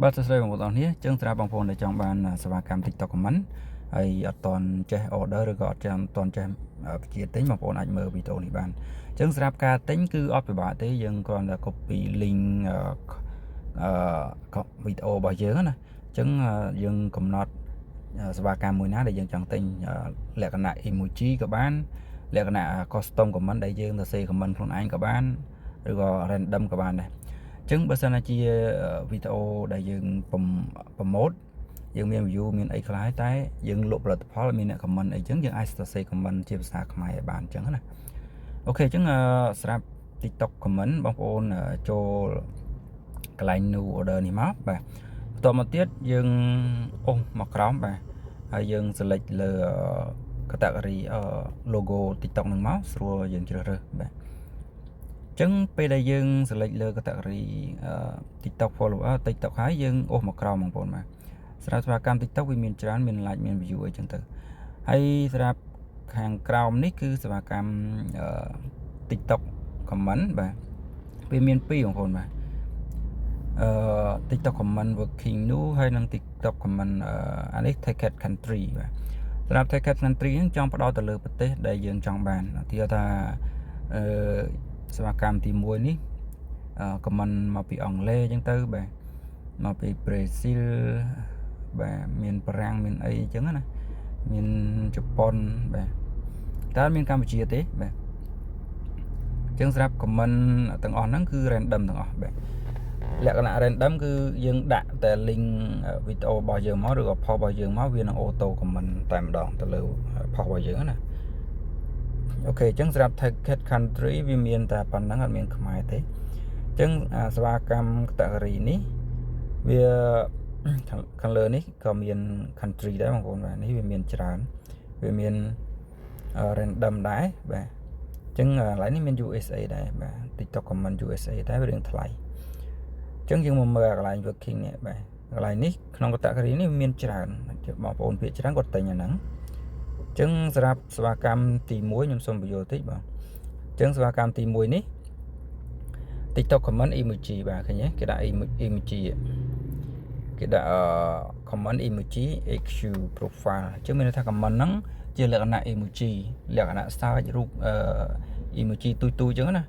បាទសួស្តីបងប្អូនទាំងអស់គ្នាចឹងសម្រាប់បងប្អូនដែលចង់បានសេវាកម្ម TikTok comment ហើយអត់ទាន់ចេះ order ឬក៏អត់ទាន់ចេះវិជាទិញបងប្អូនអាចមើលវីដេអូនេះបានចឹងសម្រាប់ការទិញគឺអត់ពិបាកទេយើងគ្រាន់តែ copy link វីដេអូរបស់យើងណាចឹងយើងកំណត់សេវាកម្មមួយណាដែលយើងចង់ទិញលក្ខណៈ emoji ក៏បានលក្ខណៈ custom comment ដែលយើងសរសេរ comment ខ្លួនឯងក៏បានឬក៏ random ក៏បានដែរចឹងបើសិនជាវីដេអូដែលយើងប្រម៉ូទយើងមាន view មានអីខ្លះតែយើងលក់ផលិតផលមានអ្នក comment អីចឹងយើងអាចសរសេរ comment ជាភាសាខ្មែរឲ្យបានចឹងណាអូខេចឹងសម្រាប់ TikTok comment បងប្អូនចូលកន្លែង new order នេះមកបាទបន្តមកទៀតយើងអូសមកក្រោមបាទហើយយើង select លើ category logo TikTok នឹងមកស្រួលយើងជ្រើសរើសបាទចឹងពេលដែលយើង select លើ category TikTok follower TikTok ហើយយើងអូសមកក្រោមបងប្អូនបាទសម្រាប់សេវាកម្ម TikTok វាមានច្រើនមាន like មាន view អីចឹងទៅហើយសម្រាប់ខាងក្រោមនេះគឺសេវាកម្ម TikTok comment បាទវាមាន2បងប្អូនបាទTikTok comment working new ហើយនិង TikTok comment អានេះ target country បាទសម្រាប់ target country ហ្នឹងចង់ផ្ដោតទៅលើប្រទេសដែលយើងចង់បានទីថាសេវាកម្មទី1នេះcomment មកពីអង់គ្លេសអញ្ចឹងទៅបាទមកពីប្រេស៊ីលបាទមានប្រាំងមានអីអញ្ចឹងណាមានជប៉ុនបាទតើមានកម្ពុជាទេបាទអញ្ចឹងសម្រាប់ comment ទាំងអស់ហ្នឹងគឺ random ទាំងអស់បាទលក្ខណៈ random គឺយើងដាក់តែ link វីដេអូរបស់យើងមកឬក៏ post របស់យើងមកវានឹង auto comment តែម្ដងទៅលើ post របស់យើងណាអូខេអញ្ចឹងសម្រាប់ target country វាមានតែប៉ុណ្្នឹងអត់មានខ្មែរទេអញ្ចឹងសេវាកម្ម category នេះវាខាងលើនេះក៏មាន country ដែរបងប្អូនបាទនេះវាមានច្រើនវាមាន random ដែរបាទអញ្ចឹងកន្លែងនេះមាន USA ដែរបាទ TikTok comment USA តែវារៀងថ្លៃអញ្ចឹងយើងមកមើលកន្លែង working នេះបាទកន្លែងនេះក្នុង category នេះមានច្រើនបងប្អូនភាគច្រើនគាត់ទិញអាហ្នឹងអញ្ចឹងសម្រាប់សេវាកម្មទី1ខ្ញុំសូមបញ្យល់តិចបាទអញ្ចឹងសេវាកម្មទី1នេះ TikTok comment emoji បាទឃើញទេគេដាក់ emoji គេដាក់comment emoji HQ profile អញ្ចឹងមានន័យថា comment ហ្នឹងជាលក្ខណៈ emoji លក្ខណៈ search រូបemoji ទូចអញ្ចឹងណា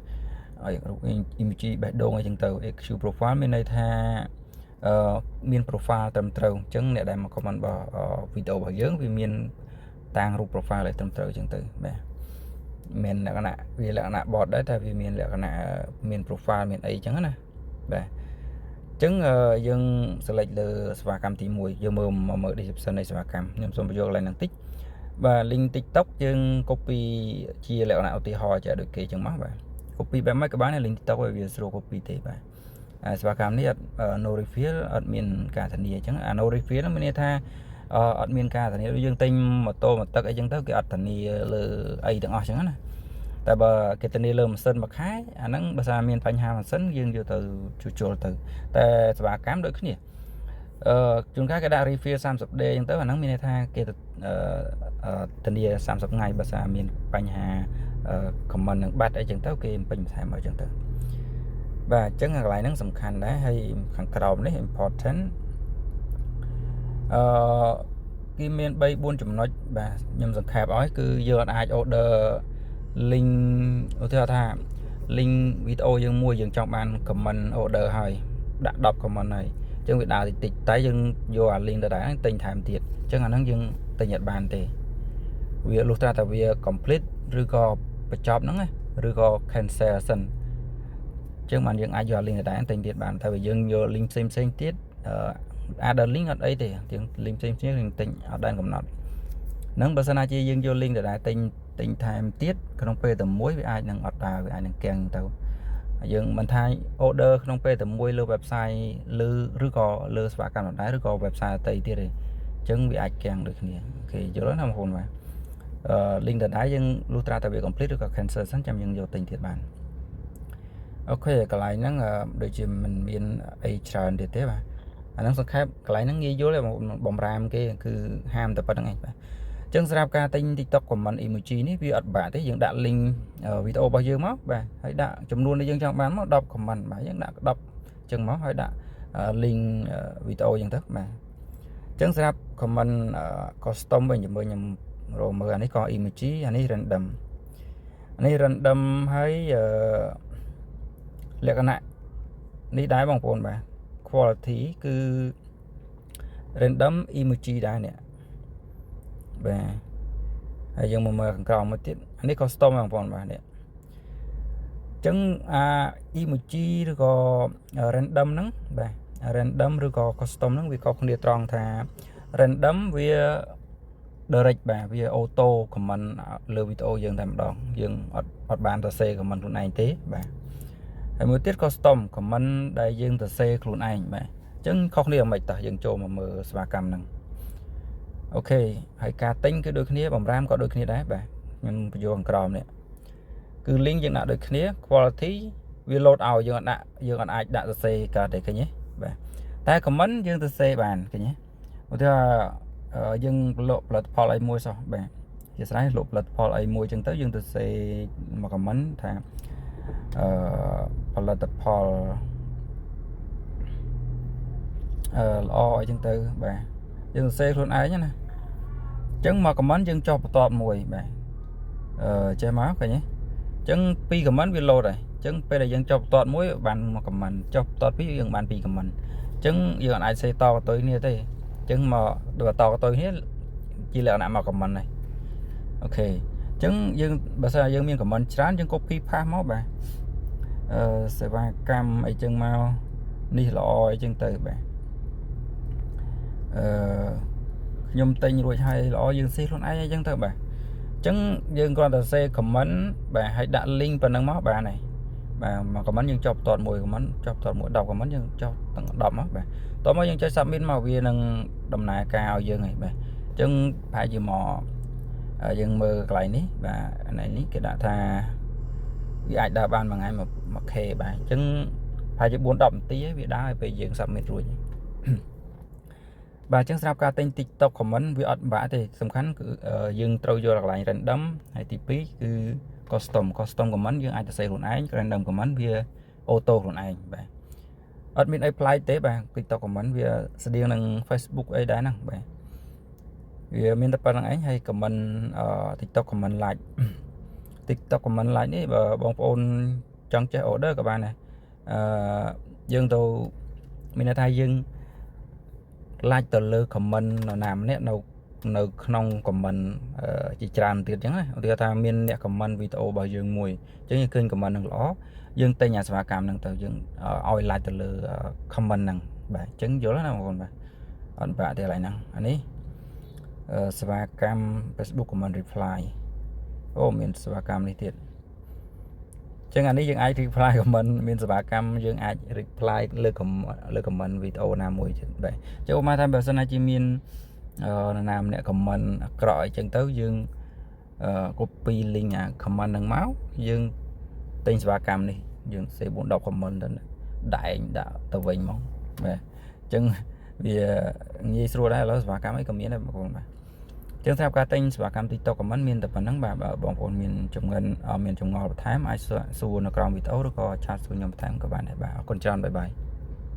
ហើយរូប emoji បេះដូងអីចឹងទៅ HQ profile មានន័យថាមាន profile ត្រឹមត្រូវអញ្ចឹងអ្នកដែលមក comment របស់វីដេអូរបស់យើងវាមានតាំងរូប profile ឲ្យត្រឹមត្រូវអញ្ចឹងទៅបាទមានលក្ខណៈវាលក្ខណៈ bot ដែរតែវាមានលក្ខណៈមាន profile មានអីអញ្ចឹងណាបាទអញ្ចឹងយើង select លើសេវាកម្មទី1យើងមើល description នៃសេវាកម្មខ្ញុំសូមបញ្យល់កន្លែងហ្នឹងតិចបាទ link TikTok យើង copy ជាលក្ខណៈឧទាហរណ៍ចេះដូចគេអញ្ចឹងមកបាទ copy បែបម៉េចក៏បាន link TikTok វាស្រួល copy ទេបាទសេវាកម្មនេះអត់ no refill អត់មានការធានាអញ្ចឹងអា no refill ហ្នឹងមានន័យថាអត់មានការធានាយើងទិញម៉ូតូមកទឹកអីចឹងទៅគេអត់ធានាលើអីទាំងអស់អញ្ចឹងណាតែបើគេធានាលើម៉ាស៊ីនមួយខែអាហ្នឹងបើថាមានបញ្ហាម៉ាស៊ីនយើងយកទៅជួសជុលទៅតែសេវាកម្មដូចគ្នាជួនកាលគេដាក់ refill 30 day អញ្ចឹងទៅអាហ្នឹងមានន័យថាគេធានា30ថ្ងៃបើថាមានបញ្ហាcomment នឹងបាត់អីចឹងទៅគេពេញបន្ថែមមកចឹងទៅបាទអញ្ចឹងកន្លែងហ្នឹងសំខាន់ដែរហើយខាងក្រោមនេះ important គេមាន 3-4 ចំណុចបាទខ្ញុំសង្ខេបឲ្យគឺយើងអាច order link ឧទាហរណ៍ថា link វីដេអូយើងមួយយើងចង់បាន comment order ហើយដាក់10 comment ហើយអញ្ចឹងវាដើរតិចតែយើងយកអា link ទៅដែរទិញថែមទៀតអញ្ចឹងអាហ្នឹងយើងទិញអត់បានទេវាលុះត្រាតែវា complete ឬក៏បញ្ចប់ហ្នឹងឬក៏ cancel សិនអញ្ចឹងបានយើងអាចយក link ទៅដែរទិញទៀតបានតែបើយើងយក link ផ្សេងទៀតadd link អត់អីទេជាង link ផ្សេងយើងទិញអត់បានកំណត់ហ្នឹងបើសិនជាយើងយក link ទៅដែរទិញថែមទៀតក្នុងពេលតែមួយវាអាចនឹងអត់ដើរវាអាចនឹងកៀងទៅយើងមិនថា order ក្នុងពេលតែមួយលើ website ឬក៏លើសេវាកម្មដដែលឬក៏ website ដទៃទៀតទេអញ្ចឹងវាអាចកៀងដូចគ្នាអូខេយល់ហើយណាបងប្អូនបាទlink ដដែលយើងលុះត្រាតែវា complete ឬក៏ cancel សិនចាំយើងយកទិញទៀតបានអូខេកន្លែងហ្នឹងដូចជាមិនមានអីច្រើនទៀតទេបាទអាហ្នឹងសង្ខេបកន្លែងហ្នឹងងាយយល់ទេបំរាមគេគឺហាមតែប៉ុណ្្នឹងឯងបាទអញ្ចឹងសម្រាប់ការទិញ TikTok comment emoji នេះវាអត់បាក់ទេយើងដាក់ link វីដេអូរបស់យើងមកបាទហើយដាក់ចំនួនដែលយើងចង់បានមក10 comment បាទយើងដាក់10អញ្ចឹងមកហើយដាក់ link វីដេអូចឹងទៅបាទអញ្ចឹងសម្រាប់ comment custom វិញជាមួយខ្ញុំរកមើលអានេះក៏ emoji អានេះ random ហើយលក្ខណៈនេះដែរបងប្អូនបាទ quality គឺ random emoji ដែរនេះបាទហើយយើងមកមើលខាងក្រោមមកទៀតអានេះ custom បងប្អូនបាទនេះអញ្ចឹងemoji ឬក៏ random ហ្នឹងបាទ random ឬក៏ custom ហ្នឹងវាខុសគ្នាត្រង់ថា random វា direct បាទវា auto comment លើវីដេអូយើងតែម្ដងយើងអត់បានសរសេរ comment ខ្លួនឯងទេបាទហើយមួយទៀត custom comment ដែលយើងសរសេរខ្លួនឯងបាទអញ្ចឹងខុសគ្នាមិនតោះយើងចូលមកមើលសេវាកម្មហ្នឹងអូខេហើយការទិញគឺដូចគ្នាបំរាមក៏ដូចគ្នាដែរបាទខ្ញុំបញ្ចូលខាងក្រោមនេះគឺ link យើងដាក់ដូចគ្នា quality វា load ឲ្យយើងអត់អាចដាក់សរសេរកើតទេឃើញទេបាទតែ comment យើងសរសេរបានឃើញទេឧទាហរណ៍យើងលក់ផលិតផលអីមួយសោះបាទជាស្រ័យលក់ផលិតផលអីមួយចឹងទៅយើងទៅសេមក comment ថាផលិតផលល្អអីចឹងទៅបាទយើងសរសេរខ្លួនឯងណាអញ្ចឹងមក comment យើងចុះបន្ទាប់មួយបាទចេះមកឃើញទេអញ្ចឹង2 comment វា load ហើយអញ្ចឹងពេលដែលយើងចុះបន្ទាប់មួយបានមក comment ចុះបន្ទាប់2យើងបាន2 comment អញ្ចឹងយើងអាចសេតកតុយគ្នាទេអញ្ចឹងមកដូចតកតុយគ្នាជាលក្ខណៈមក comment ហ្នឹងអូខេអញ្ចឹងយើងបើសិនយើងមាន comment ច្រើនយើង copy paste មកបាទសេវាកម្មអីចឹងមកនេះល្អអីចឹងទៅបាទខ្ញុំទិញរួចហើយល្អយើងសេខ្លួនឯងអីចឹងទៅបាទអញ្ចឹងយើងគ្រាន់តែសេ comment បាទហើយដាក់ link ប៉ុណ្ណឹងមកបានហើយបាទមក comment យើងចុះបន្ទាត់មួយ comment ចុះបន្ទាត់មួយ10 comment យើងចុះទាំង10មកបាទតោះមកយើងចុច submit មកវានឹងដំណើរការឲ្យយើងហើយបាទអញ្ចឹងប្រហែលជាមកយើងមើលកន្លែងនេះបាទនេះគេដាក់ថាវាអាចដើរបានមួយថ្ងៃ1K បាទអញ្ចឹងប្រហែលជា4-10នាទីហើយវាដើរឲ្យពេលយើង submit រួចបាទអញ្ចឹងសម្រាប់ការទិញ TikTok comment វាអត់បាក់ទេសំខាន់គឺយើងត្រូវយកកន្លែង random ហើយទី2គឺ custom comment យើងអាចសរសេរខ្លួនឯង random comment វា auto ខ្លួនឯងបាទអត់មានអីប្លែកទេបាទ TikTok comment វាស្តៀងនឹង Facebook អីដែរហ្នឹងបាទវាមានតែប៉ុណ្្នឹងឯងហើយ comment TikTok comment like TikTok comment like នេះបើបងប្អូនចង់ចេះ order ក៏បានដែរយើងទៅមានន័យថាយើង like ទៅលើ comment នរណាម្នាក់នៅក្នុង comment ជាច្រើនទៀតអញ្ចឹងណាឧទាហរណ៍ថាមានអ្នក comment វីដេអូរបស់យើងមួយអញ្ចឹងយើងឃើញ comment នឹងល្អយើងទិញអាសេវាកម្មហ្នឹងទៅយើងឲ្យ like ទៅលើ comment ហ្នឹងបាទអញ្ចឹងយល់ណាបងប្អូនបាទអត់បាក់ទេកន្លែងហ្នឹងអានេះសេវាកម្ម Facebook comment reply អូមានសេវាកម្មនេះទៀតអញ្ចឹងអានេះយើងអាច reply comment មានសេវាកម្មយើងអាច reply លើ comment វីដេអូណាមួយទៀតបាទចុះមកថាបើសិនណាជាមាននរណាម្នាក់ comment អាក្រក់អីចឹងទៅយើង copy link អា comment ហ្នឹងមកយើងទិញសេវាកម្មនេះយើងសេ 4-10 comment ទៅដែងដាក់ទៅវិញមកបាទអញ្ចឹងវាងាយស្រួលដែរឥឡូវសេវាកម្មអីក៏មានដែរបងប្អូនបាទអញ្ចឹងសម្រាប់ការទិញសេវាកម្ម TikTok comment មានតែប៉ុណ្្នឹងបាទបងប្អូនមានចម្ងល់បន្ថែមអាចសួរនៅក្រោមវីដេអូឬក៏ឆាតសួរខ្ញុំបន្ថែមក៏បានដែរបាទអរគុណច្រើនបាយបាយ